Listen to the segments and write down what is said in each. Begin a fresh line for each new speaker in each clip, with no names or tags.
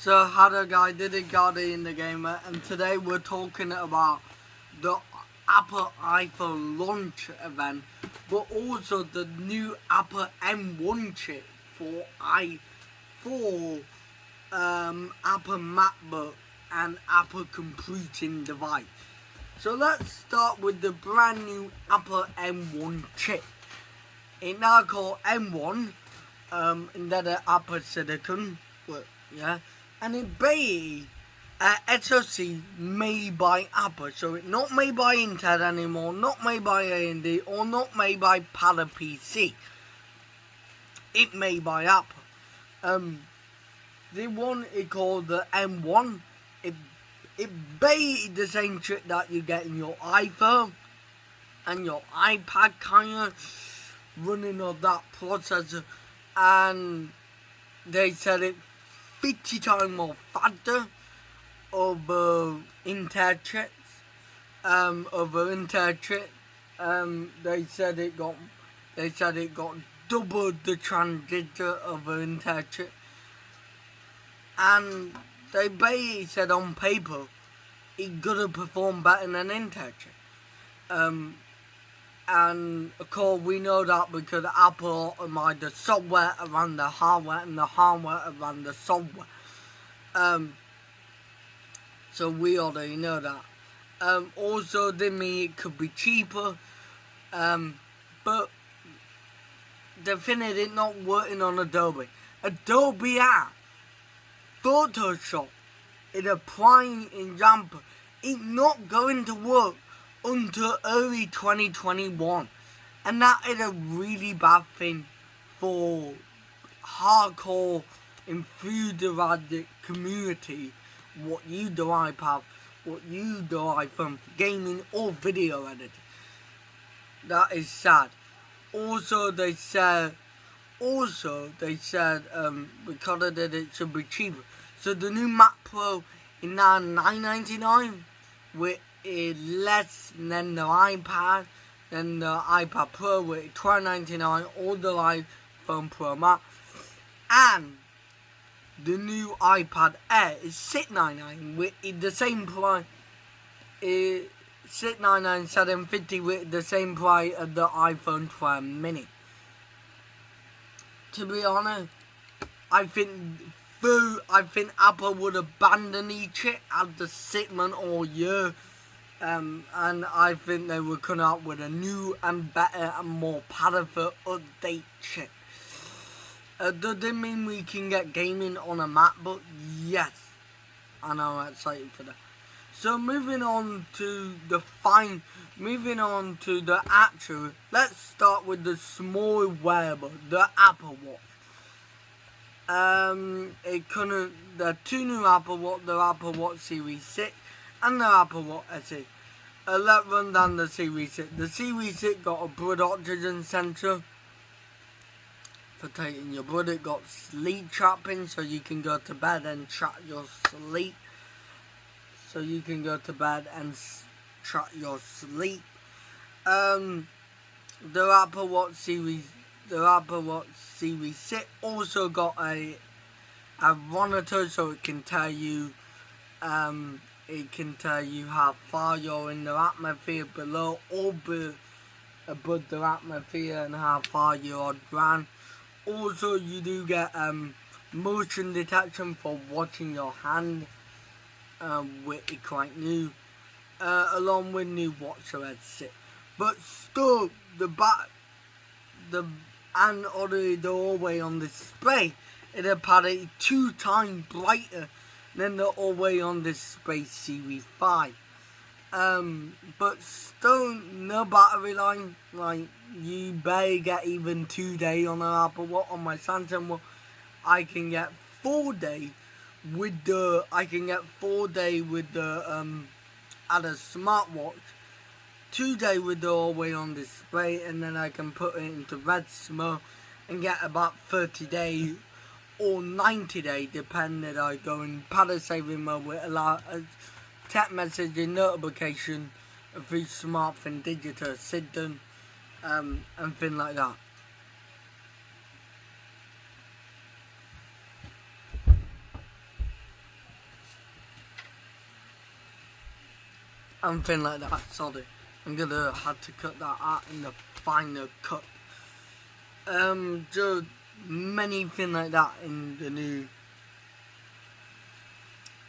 So hello guys, this is Guardian the Gamer, and today we're talking about the Apple iPhone launch event, but also the new Apple M1 chip for Apple MacBook and Apple computing device. So let's start with the brand new Apple M1 chip. It's now called M1, instead of Apple Silicon, but yeah. And it basically SoC made by Apple, so it's not made by Intel anymore, not made by AMD, or not made by PowerPC. It's made by Apple. The one is called the M1. It basically the same chip that you get in your iPhone and your iPad, kind of running on that processor, and they said it 50 times more faster over Intel chips. They said it got double the transistor over Intel chip, and they basically said on paper it gonna perform better than Intel chip. And of course we know that because Apple optimized the software around the hardware and the hardware around the software. So we already know that. Also, they mean it could be cheaper, but the thing is it's not working on Adobe. Adobe app, Photoshop is a prime example. It's not going to work until early 2021, and that is a really bad thing for hardcore enthusiastic community. What you do iPad, what you do iPhone for gaming or video editing. That is sad. Also they said because of that it should be cheaper. So the new Mac Pro is now $999, with is less than the iPad, than the iPad Pro with $1299, or the iPhone Pro Max, and the new iPad Air is $699, with the same price. Is $699, $750, with the same price as the iPhone 12 mini. To be honest, I think Apple would abandon each chip after 6 months or a year. And I think they will come out with a new and better and more powerful update chip. Does it mean we can get gaming on a MacBook? Yes, and I'm excited for that. So moving on to the actual. Let's start with the small wearable, the Apple Watch. The two new Apple Watch, the Apple Watch Series 6 and the Apple Watch SE. Let's run down the Series 6. The Series 6 got a blood oxygen sensor for taking your blood. It got sleep tracking, so you can go to bed and track your sleep. The Apple Watch Series 6 also got a monitor, so it can tell you how far you're in the atmosphere below or above the atmosphere, and how far you're on ground. Also, you do get motion detection for watching your hand, which is quite new, along with new WatchOS 6. But still, and already the always on display is apparently 2 times brighter than the always on display Series 5. But still no battery life. Like, you barely get even 2 days on an Apple Watch. On my Samsung Watch, I can get 4 days with the at a smartwatch, 2 days with the always on display, and then I can put it into rest mode and get about 30 days or 90 days, depending. I go in pattern saving mode with a text message and notification through smartphone digital assistant, and things like that. and things like that. Sorry, I'm gonna have to cut that out in the final cut. Just many things like that in the new.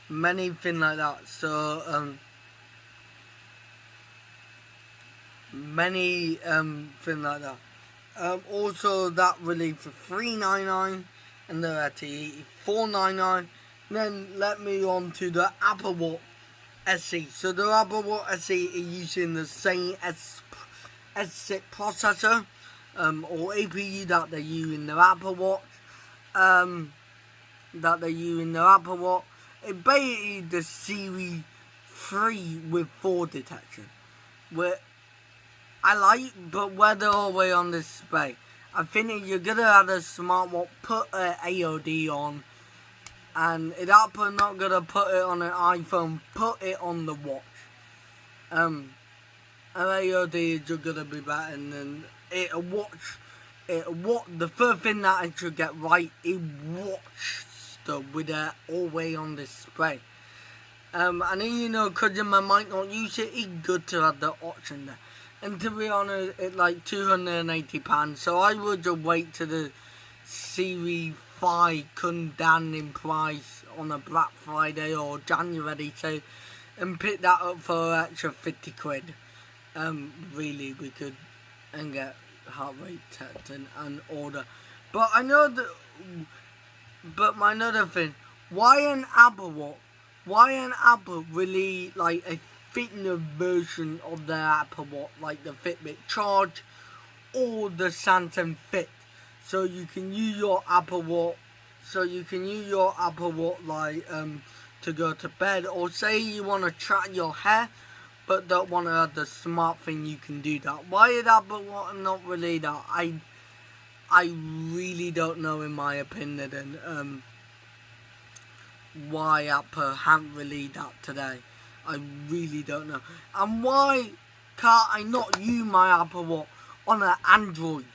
Many things like that. So many things like that. Also that released for $3.99 and they're at $4.99. Then let me on to the Apple Watch SE. So the Apple Watch SE is using the same S6 processor or APU that they use in the Apple Watch. It's basically the Series 3 with fall detection. Where I like, but where they're all the way on display. I think if you're gonna have a smartwatch, put an AOD on. And if Apple not gonna put it on an iPhone, put it on the watch. An AOD is just gonna be better, and then it'll watch. The first thing that I should get right is watch stuff with it all the way on display. And then, cause you might not use it, it's good to have the option there. And to be honest, it's like £280, so I would just wait till the Series 5 come down in price on a Black Friday or January sale and pick that up for an extra 50 quid. Really, we could and get heart rate testing and order. But I know that. But my another thing, why an Apple really like a fitness version of the Apple Watch, like the Fitbit Charge or the Samsung Fit, so you can use your Apple Watch. Like to go to bed, or say you want to track your hair, but don't want to have the smart thing. You can do that. Why is Apple Watch not really that? I really don't know, in my opinion, why Apple haven't released that today. I really don't know. And why can't I not use my Apple Watch on an Android?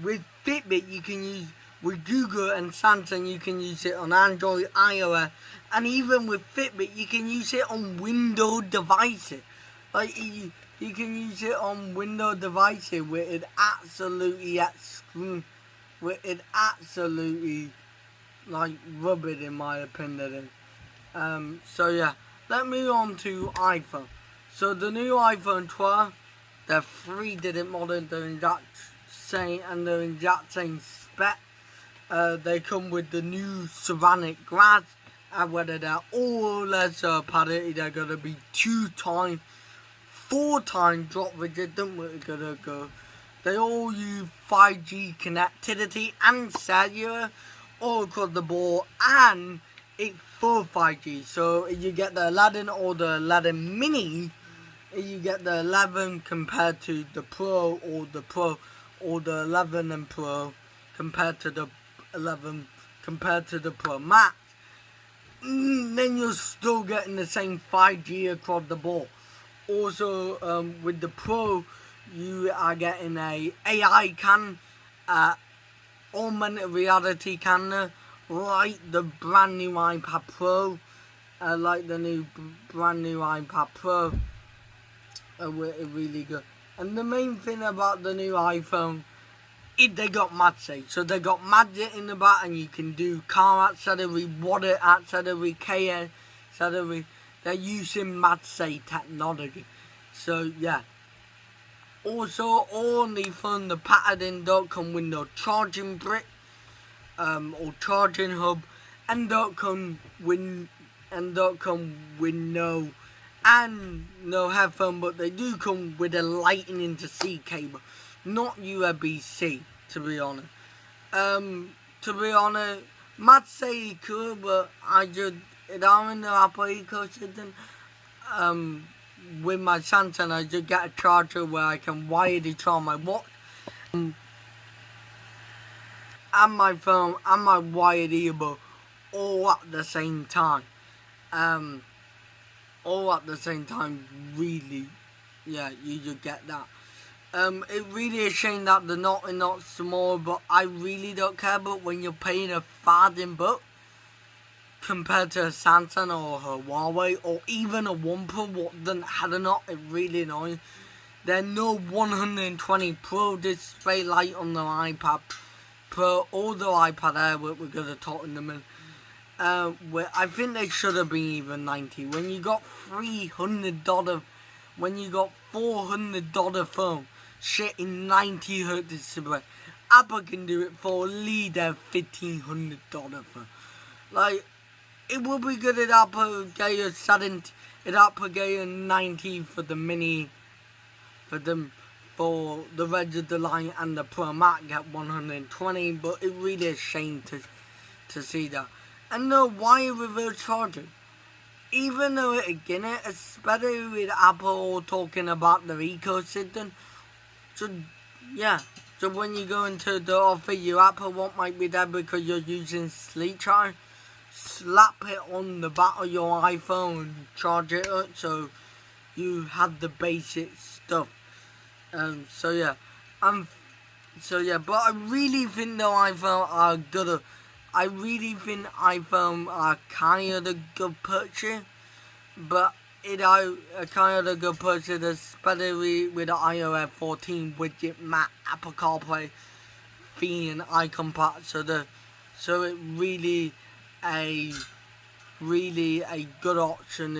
With Fitbit, you can use, with Google and Samsung, you can use it on Android, iOS, and even with Fitbit, you can use it on Windows devices. Like, you can use it on Windows devices where it absolutely like rubbish, in my opinion. So yeah, let me on to iPhone. So the new iPhone 12, the 3-digit model, they're in that same spec. They come with the new ceramic glass, and whether they're all lesser padded, they're gonna be 2x, 4x drop resistant. We're gonna go. They all use 5G connectivity and cellular all across the board, and it's full 5G. So if you get the 11 or the 11 mini, if you get the 11 compared to the Pro, or the Pro, or the 11 and Pro compared to the 11 compared to the Pro Max, then you're still getting the same 5G across the board. Also, with the Pro, you are getting a AI cam, augmented reality camera, like the brand new iPad Pro, brand new iPad Pro. Really good. And the main thing about the new iPhone is they got magsafe. So they got magic in the back, and you can do car accessory, water accessory, KN accessory. They're using magsafe technology. So yeah. Also, only from the pattern don't come with no charging brick, or charging hub, and don't come with no headphone, but they do come with a lightning to C cable, not USB-C, to be honest. Magsafe cool, but if I'm in the Apple ecosystem, with my Samsung, I just get a charger where I can wirely charge my watch, and my phone, and my wired earbud, all at the same time. Really. Yeah, you just get that. It really is a shame that they're not small, but I really don't care. But when you're paying $1,000, compared to a Samsung or a Huawei or even a OnePlus. What done had or not, it really annoying. There's no 120 Pro display light on the iPad Pro or the iPad Air, we're going to talk in a minute. I think they should have been even 90. When you got $300, when you got $400 phone, shit in 90Hz display, Apple can do it for lido $1,500 phone. Like, it would be good if Apple gave you 70, if Apple gave you 90 for the mini, for the rest of the line, and the Pro Max get 120, but it really is a shame to see that. And the wire reverse charging, even though again, especially with Apple talking about their ecosystem, so yeah, so when you go into the offer, your Apple won't might be there because you're using sleep charge, slap it on the back of your iPhone and charge it up, so you have the basic stuff. So yeah, but I really think the iPhone are good. I really think iPhone are kind of a good purchase, but it are kind of a good purchase, especially with the iOS 14 widget, Mac, Apple CarPlay, theme, and icon pack. So it really a good option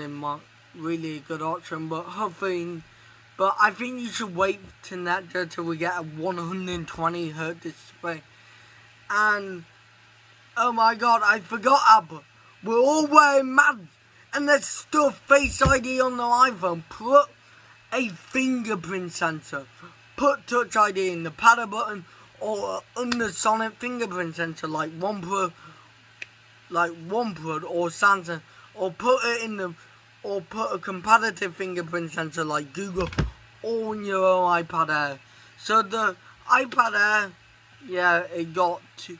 but I think you should wait till that till we get a 120Hz display. And oh my god, I forgot Apple. We're all wearing masks and there's still Face ID on the iPhone. Put a fingerprint sensor. Put Touch ID in the power button or ultrasonic fingerprint sensor like OnePlus or Samsung, or put a competitive fingerprint sensor like Google on your own iPad Air. So the iPad Air, yeah, it got to.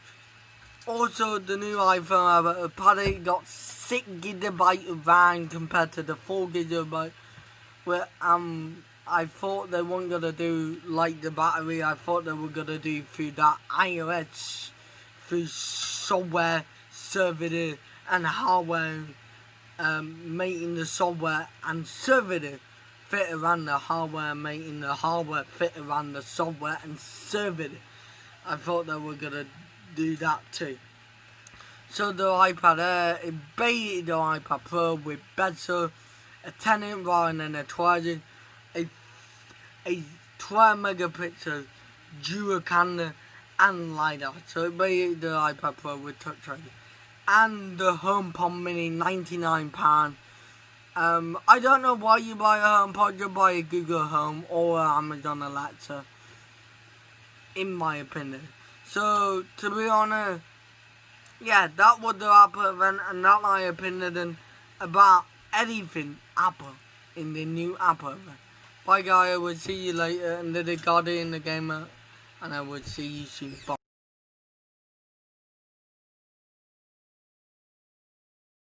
Also, the new iPhone iPad got 6GB of RAM compared to the 4GB. Where I thought they weren't gonna do like the battery. I thought they were gonna do through that iOS, through software, server, and hardware. Making the software and server fit around the hardware, making the hardware fit around the software and server. I thought they were gonna do that too. So the iPad Air, it baited the iPad Pro with bezel, a 10-inch rather than a 12-inch, a 12 megapixel dual camera and LiDAR. So it baited the iPad Pro with Touch ID. And the HomePod Mini, £99. I don't know why you buy a HomePod. You buy a Google Home or Amazon Alexa, in my opinion. So to be honest, yeah, that was the Apple event, and that's my opinion about anything Apple in the new Apple event. Bye guys, I will see you later, and the Guardian, the Gamer, and I will see you soon. Bye.